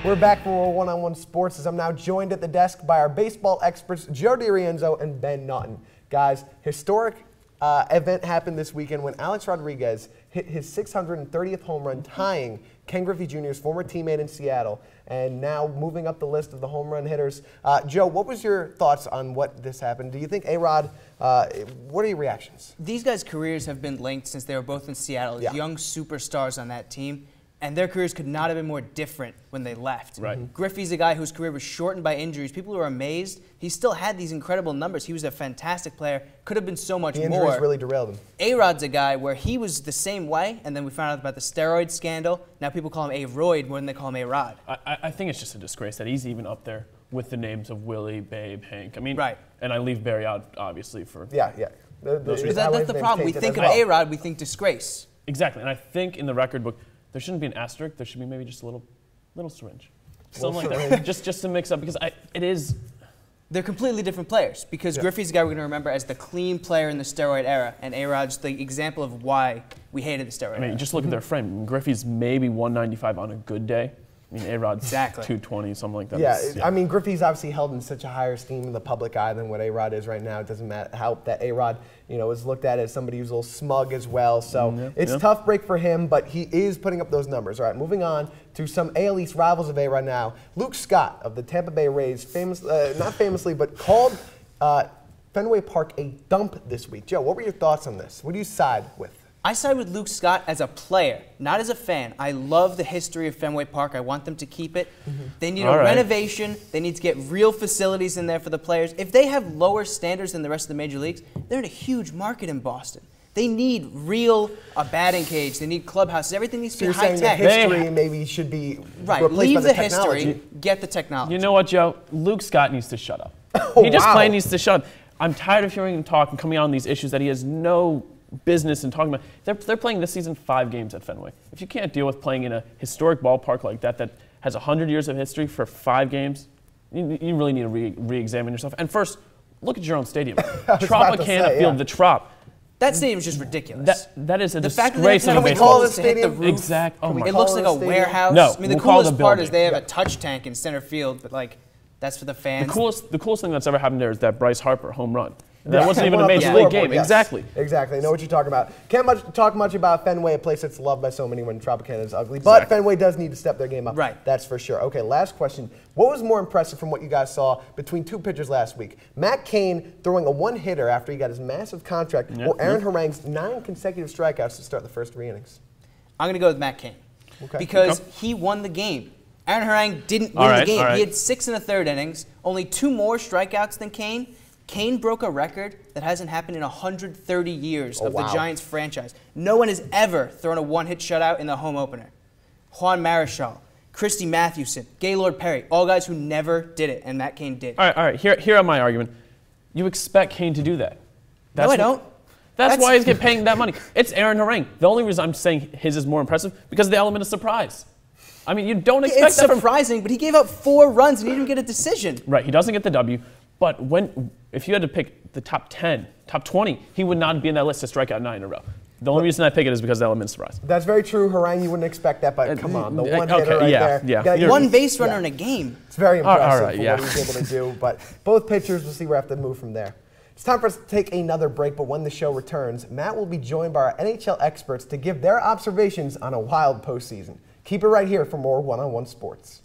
We're back for more one-on-one sports as I'm now joined at the desk by our baseball experts, Joe DiRienzo and Ben Naughton. Guys, historic event happened this weekend when Alex Rodriguez hit his 630th home run, tying Ken Griffey Jr.'s former teammate in Seattle, and now moving up the list of the home run hitters. Joe, what was your thoughts on what this happened? Do you think A-Rod, what are your reactions? These guys' careers have been linked since they were both in Seattle, young superstars on that team. And their careers could not have been more different when they left. Right. Griffey's a guy whose career was shortened by injuries. People were amazed. He still had these incredible numbers. He was a fantastic player. Could have been so much more. The injuries really derailed him. A-Rod's a guy where he was the same way, and then we found out about the steroid scandal. Now people call him A-Roid more than they call him A-Rod. I think it's just a disgrace that he's even up there with the names of Willie, Babe, Hank. I mean, right. And I leave Barry out, obviously, for But that's the problem. We think of A-Rod, we think disgrace. Exactly, and I think in the record book, there shouldn't be an asterisk. There should be maybe just a little syringe, something like that, just to mix up, because it is. They're completely different players, because Griffey's the guy we're going to remember as the clean player in the steroid era, and A-Rod's the example of why we hated the steroid era. Just look at their frame. Griffey's maybe 195 on a good day. I mean, A-Rod's 220, something like that. Yeah, I mean, Griffey's obviously held in such a higher esteem in the public eye than what A-Rod is right now. It doesn't help that A-Rod, is looked at as somebody who's a little smug as well. So it's a tough break for him, but he is putting up those numbers. All right, moving on to some AL East rivals of A-Rod now. Luke Scott of the Tampa Bay Rays, not famously, but called Fenway Park a dump this week. Joe, what were your thoughts on this? What do you side with? I side with Luke Scott as a player, not as a fan. I love the history of Fenway Park. I want them to keep it. They need a renovation. They need to get real facilities in there for the players. If they have lower standards than the rest of the major leagues, they're in a huge market in Boston. They need a batting cage. They need clubhouses. Everything needs to be high tech. The history maybe should be replaced Leave by the technology. History, get the technology. You know what, Joe? Luke Scott needs to shut up. He just plain needs to shut up. I'm tired of hearing him talk and coming out on these issues that he has no business in talking about. They're playing this season 5 games at Fenway. If you can't deal with playing in a historic ballpark like that has 100 years of history for 5 games, you really need to re-examine yourself. And first, look at your own stadium. Tropicana Field, the Trop. That stadium is just ridiculous. That is a the fact disgrace that of we baseball. call the stadium Exactly. It looks like a warehouse. No, I mean, the coolest part is they have a touch tank in center field, but that's for the fans. The coolest thing that's ever happened there is that Bryce Harper home run. That wasn't even a major league game. Yes. Exactly. Exactly. I know what you're talking about. Can't talk much about Fenway, a place that's loved by so many when Tropicana is ugly. But Fenway does need to step their game up. Right. That's for sure. Okay, last question. What was more impressive from what you guys saw between 2 pitchers last week? Matt Cain throwing a one-hitter after he got his massive contract, or Aaron Harang's 9 consecutive strikeouts to start the first 3 innings? I'm going to go with Matt Cain. Because he won the game. Aaron Harang didn't win the game. He had 6 1/3 innings, only 2 more strikeouts than Cain. Cain broke a record that hasn't happened in 130 years of the Giants franchise. No one has ever thrown a one-hit shutout in the home opener. Juan Marichal, Christy Mathewson, Gaylord Perry, all guys who never did it, and Matt Cain did. All right. Here are my argument. You expect Cain to do that. No, I don't. That's why he's getting paying that money. It's Aaron Harang. The only reason I'm saying his is more impressive because of the element of surprise. I mean, you don't expect that. It's surprising, but he gave up 4 runs and he didn't get a decision. Right, he doesn't get the W. But if you had to pick the top 10, top 20, he would not be in that list to strike out 9 in a row. The only reason I pick it is because of the element of surprise. That's very true. Harang, you wouldn't expect that, but come on, the one hitter right there. Yeah. One base runner in a game. It's very impressive for what he was able to do. But both pitchers, we'll see where we have to move from there. It's time for us to take another break, but when the show returns, Matt will be joined by our NHL experts to give their observations on a wild postseason. Keep it right here for more one-on-one sports.